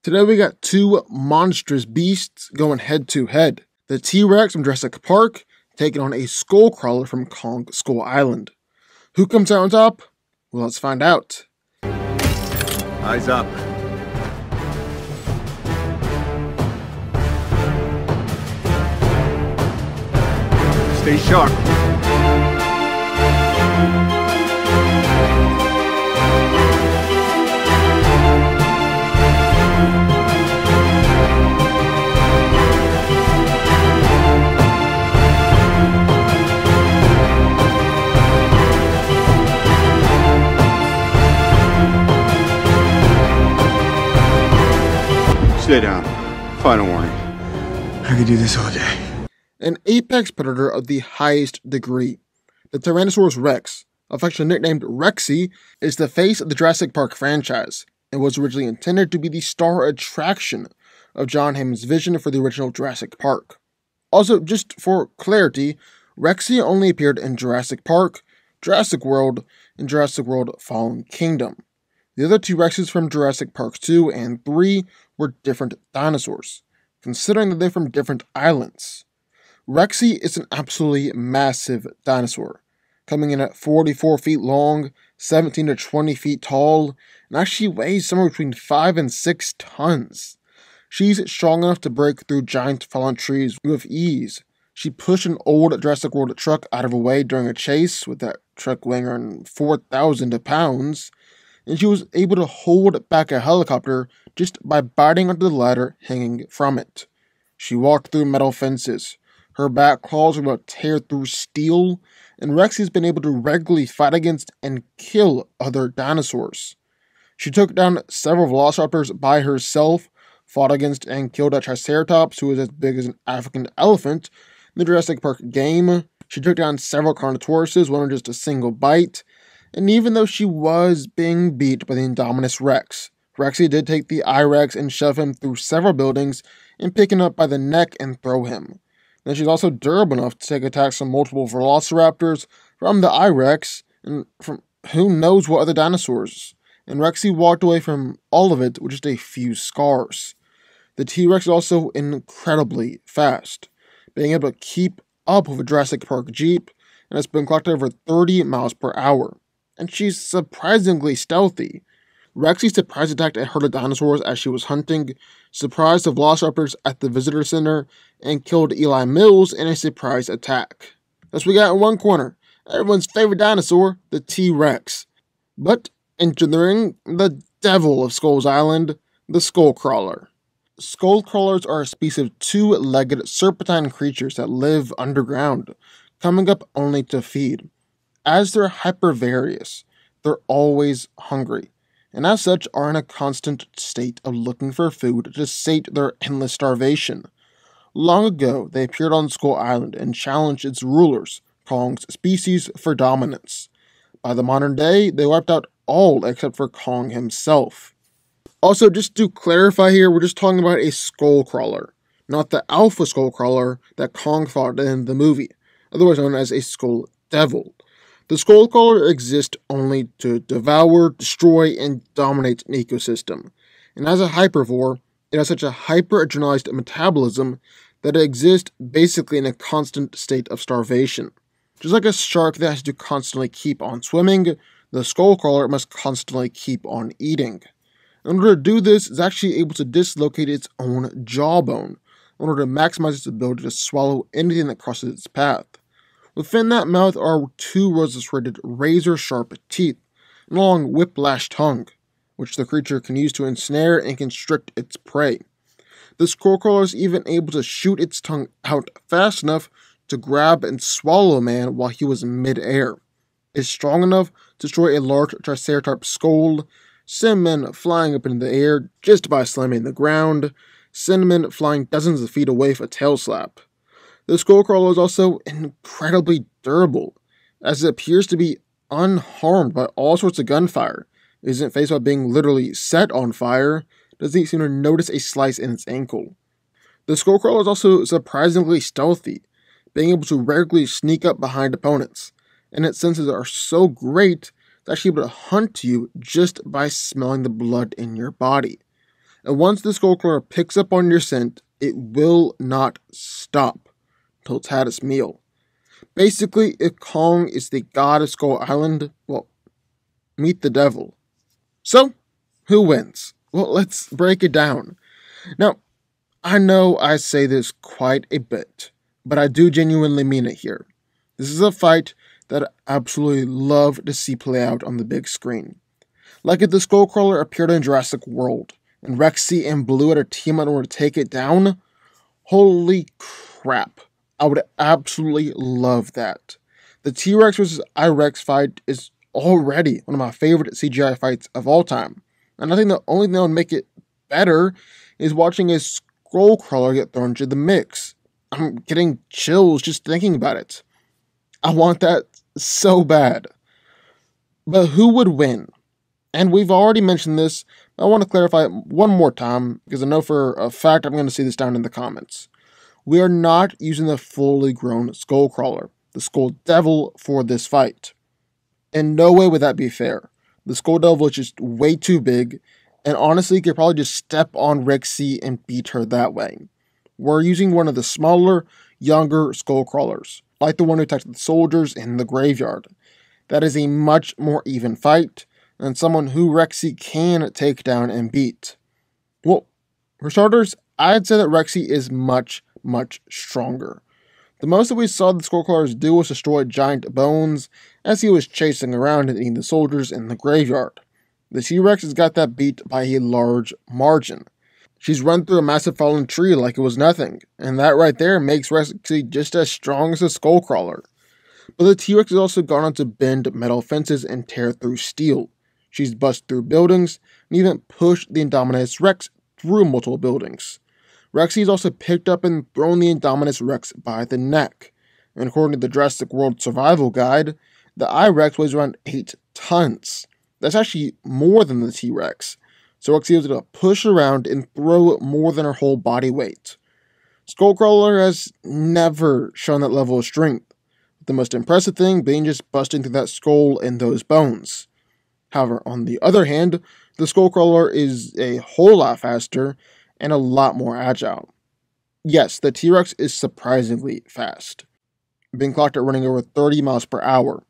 Today we got two monstrous beasts going head to head. The T-Rex from Jurassic Park taking on a Skullcrawler from Kong Skull Island. Who comes out on top? Well, let's find out. Eyes up. Stay sharp. Stay down. Final warning. I could do this all day. An apex predator of the highest degree. The Tyrannosaurus Rex, affectionately nicknamed Rexy, is the face of the Jurassic Park franchise and was originally intended to be the star attraction of John Hammond's vision for the original Jurassic Park. Also, just for clarity, Rexy only appeared in Jurassic Park, Jurassic World, and Jurassic World Fallen Kingdom. The other two Rexes from Jurassic Park 2 and 3 were different dinosaurs, considering that they're from different islands. Rexy is an absolutely massive dinosaur, coming in at 44 feet long, 17 to 20 feet tall, and actually weighs somewhere between 5 and 6 tons. She's strong enough to break through giant fallen trees with ease. She pushed an old Jurassic World truck out of her way during a chase, with that truck weighing around 4,000 pounds, and she was able to hold back a helicopter just by biting onto the ladder hanging from it. She walked through metal fences. Her back claws were able to tear through steel, and Rexy's been able to regularly fight against and kill other dinosaurs. She took down several velociraptors by herself, fought against and killed a Triceratops who was as big as an African elephant in the Jurassic Park game. She took down several Carnotauruses, one in just a single bite. And even though she was being beat by the Indominus Rex, Rexy did take the I-Rex and shove him through several buildings and pick him up by the neck and throw him. Then she's also durable enough to take attacks from multiple velociraptors, from the I-Rex, and from who knows what other dinosaurs. And Rexy walked away from all of it with just a few scars. The T-Rex is also incredibly fast, being able to keep up with a Jurassic Park Jeep, and has been clocked over 30 miles per hour. And she's surprisingly stealthy. Rexy surprise attacked a herd of dinosaurs as she was hunting, surprised the velociraptors at the visitor center, and killed Eli Mills in a surprise attack. Thus we got in one corner, everyone's favorite dinosaur, the T-Rex. But entering the ring, the devil of Skulls Island, the Skullcrawler. Skullcrawlers are a species of two-legged serpentine creatures that live underground, coming up only to feed. As they're hypervarious, they're always hungry, and as such are in a constant state of looking for food to sate their endless starvation. Long ago, they appeared on Skull Island and challenged its rulers, Kong's species, for dominance. By the modern day, they wiped out all except for Kong himself. Also, just to clarify here, we're just talking about a Skullcrawler, not the Alpha Skullcrawler that Kong fought in the movie, otherwise known as a Skull Devil. The Skullcrawler exists only to devour, destroy, and dominate an ecosystem. And as a hypervore, it has such a hyper-adrenalized metabolism that it exists basically in a constant state of starvation. Just like a shark that has to constantly keep on swimming, the Skullcrawler must constantly keep on eating. In order to do this, it's actually able to dislocate its own jawbone in order to maximize its ability to swallow anything that crosses its path. Within that mouth are two rows of serrated, razor-sharp teeth, and a long whiplash tongue, which the creature can use to ensnare and constrict its prey. The Skullcrawler is even able to shoot its tongue out fast enough to grab and swallow a man while he was mid-air. It's strong enough to destroy a large Triceratops skull, send men flying up into the air just by slamming the ground, send men flying dozens of feet away for a tail slap. The Skullcrawler is also incredibly durable, as it appears to be unharmed by all sorts of gunfire, isn't faced by being literally set on fire, doesn't seem to notice a slice in its ankle. The Skullcrawler is also surprisingly stealthy, being able to regularly sneak up behind opponents, and its senses are so great it's actually able to hunt you just by smelling the blood in your body. And once the Skullcrawler picks up on your scent, it will not stop until it's had its meal. Basically, if Kong is the god of Skull Island, well, meet the devil. So, who wins? Well, let's break it down. Now, I know I say this quite a bit, but I do genuinely mean it here. This is a fight that I absolutely love to see play out on the big screen. Like if the Skullcrawler appeared in Jurassic World, and Rexy and Blue had a team in order to take it down, holy crap. I would absolutely love that. The T-Rex vs. I-Rex fight is already one of my favorite CGI fights of all time. And I think the only thing that would make it better is watching a Skullcrawler get thrown into the mix. I'm getting chills just thinking about it. I want that so bad. But who would win? And we've already mentioned this, but I want to clarify it one more time, because I know for a fact I'm going to see this down in the comments. We are not using the fully grown Skullcrawler, the Skull Devil, for this fight. In no way would that be fair. The Skull Devil is just way too big, and honestly could probably just step on Rexy and beat her that way. We're using one of the smaller, younger Skullcrawlers, like the one who attacked the soldiers in the graveyard. That is a much more even fight, and someone who Rexy can take down and beat. Well, for starters, I'd say that Rexy is much stronger. The most that we saw the Skullcrawlers do was destroy giant bones as he was chasing around and eating the soldiers in the graveyard. The T-Rex has got that beat by a large margin. She's run through a massive fallen tree like it was nothing, and that right there makes Rexy just as strong as a Skullcrawler. But the T-Rex has also gone on to bend metal fences and tear through steel. She's busted through buildings and even pushed the Indominus Rex through multiple buildings. Rexy has also picked up and thrown the Indominus Rex by the neck. And according to the Jurassic World Survival Guide, the I-Rex weighs around 8 tons. That's actually more than the T-Rex. So Rexy was able to push around and throw more than her whole body weight. Skullcrawler has never shown that level of strength, the most impressive thing being just busting through that skull and those bones. However, on the other hand, the Skullcrawler is a whole lot faster and a lot more agile. Yes, the T-Rex is surprisingly fast, being clocked at running over 30 miles per hour,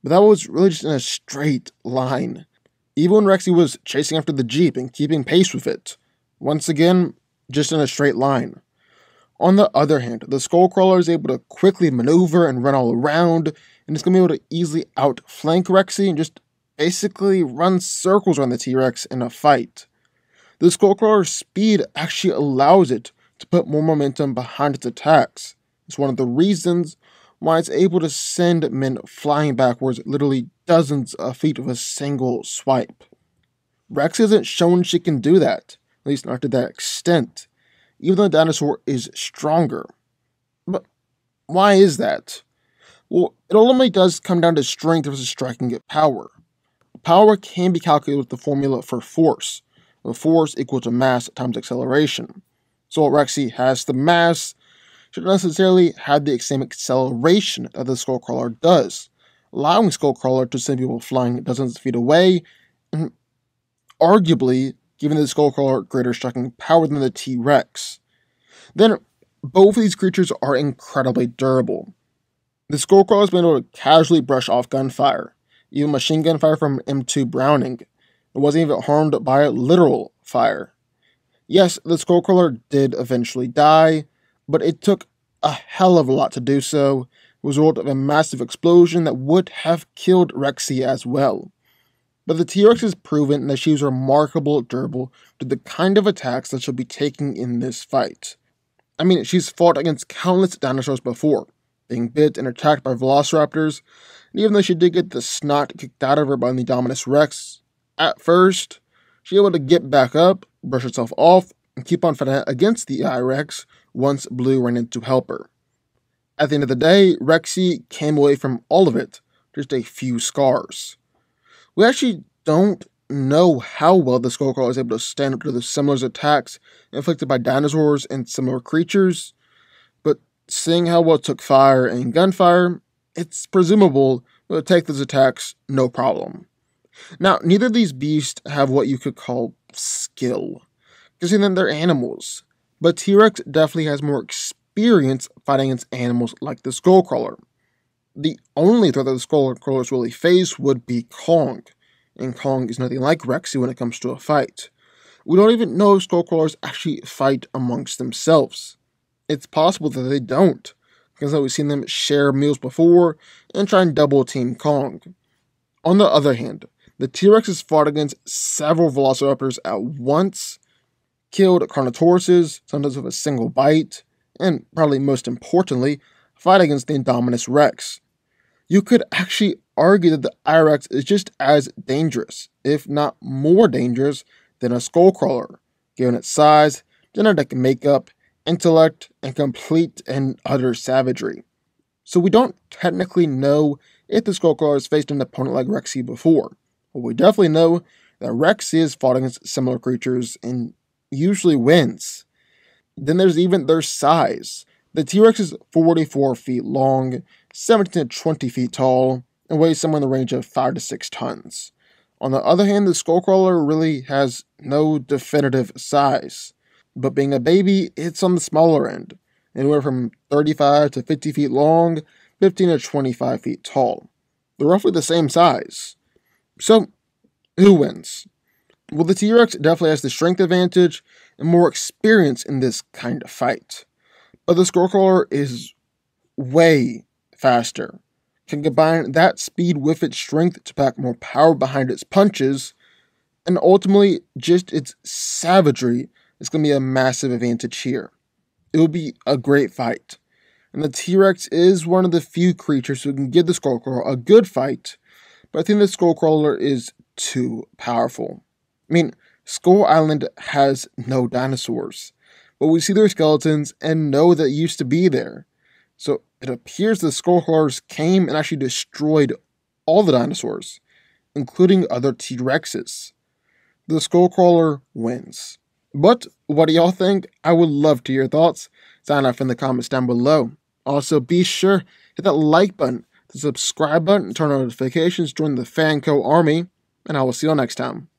but that was really just in a straight line. Even when Rexy was chasing after the Jeep and keeping pace with it, once again, just in a straight line. On the other hand, the Skullcrawler is able to quickly maneuver and run all around, and it's going to be able to easily outflank Rexy and just basically run circles around the T-Rex in a fight. The Skullcrawler's speed actually allows it to put more momentum behind its attacks. It's one of the reasons why it's able to send men flying backwards literally dozens of feet with a single swipe. Rex hasn't shown she can do that, at least not to that extent, even though the dinosaur is stronger. But why is that? Well, it ultimately does come down to strength versus striking at power. Power can be calculated with the formula for force, with force equal to mass times acceleration. So while Rexy has the mass, she doesn't necessarily have the same acceleration that the Skullcrawler does, allowing Skullcrawler to send people flying dozens of feet away, and arguably giving the Skullcrawler greater striking power than the T-Rex. Then, both of these creatures are incredibly durable. The Skullcrawler has been able to casually brush off gunfire, even machine gun fire from M2 Browning. It wasn't even harmed by literal fire. Yes, the Skullcrawler did eventually die, but it took a hell of a lot to do so, a result of a massive explosion that would have killed Rexy as well. But the T-Rex has proven that she is remarkably durable to the kind of attacks that she'll be taking in this fight. I mean, she's fought against countless dinosaurs before, being bit and attacked by velociraptors, and even though she did get the snot kicked out of her by the Indominus Rex, at first, she was able to get back up, brush herself off, and keep on fighting against the I-Rex once Blue ran in to help her. At the end of the day, Rexy came away from all of it, just a few scars. We actually don't know how well the Skullcrawler is able to stand up to the similar attacks inflicted by dinosaurs and similar creatures, but seeing how well it took fire and gunfire, it's presumable it would take those attacks no problem. Now, neither of these beasts have what you could call skill. considering they're animals. But T-Rex definitely has more experience fighting against animals like the Skullcrawler. The only threat that the Skullcrawlers really face would be Kong, and Kong is nothing like Rexy when it comes to a fight. We don't even know if Skullcrawlers actually fight amongst themselves. It's possible that they don't, because we've seen them share meals before and try and double team Kong. On the other hand, the T-Rex has fought against several velociraptors at once, killed carnotauruses, sometimes with a single bite, and probably most importantly, fight against the Indominus Rex. You could actually argue that the I-Rex is just as dangerous, if not more dangerous, than a Skullcrawler, given its size, genetic makeup, intellect, and complete and utter savagery. So we don't technically know if the Skullcrawler has faced an opponent like Rexy before, but we definitely know that Rexy has fought against similar creatures and usually wins. Then there's even their size. The T-Rex is 44 feet long, 17 to 20 feet tall, and weighs somewhere in the range of 5 to 6 tons. On the other hand, the Skullcrawler really has no definitive size, but being a baby, it's on the smaller end, anywhere from 35 to 50 feet long, 15 to 25 feet tall. They're roughly the same size. So, who wins? Well, the T-Rex definitely has the strength advantage and more experience in this kind of fight. But the Skullcrawler is way faster, can combine that speed with its strength to pack more power behind its punches, and ultimately just its savagery is going to be a massive advantage here. It will be a great fight, and the T-Rex is one of the few creatures who can give the Skullcrawler a good fight, but I think the Skullcrawler is too powerful. I mean, Skull Island has no dinosaurs, but we see their skeletons and know that it used to be there. So it appears the Skullcrawlers came and actually destroyed all the dinosaurs, including other T-Rexes. The Skullcrawler wins. But what do y'all think? I would love to hear your thoughts. Sign off in the comments down below. Also, be sure to hit that like button, the subscribe button, turn on notifications, join the Fanco army, and I will see you all next time.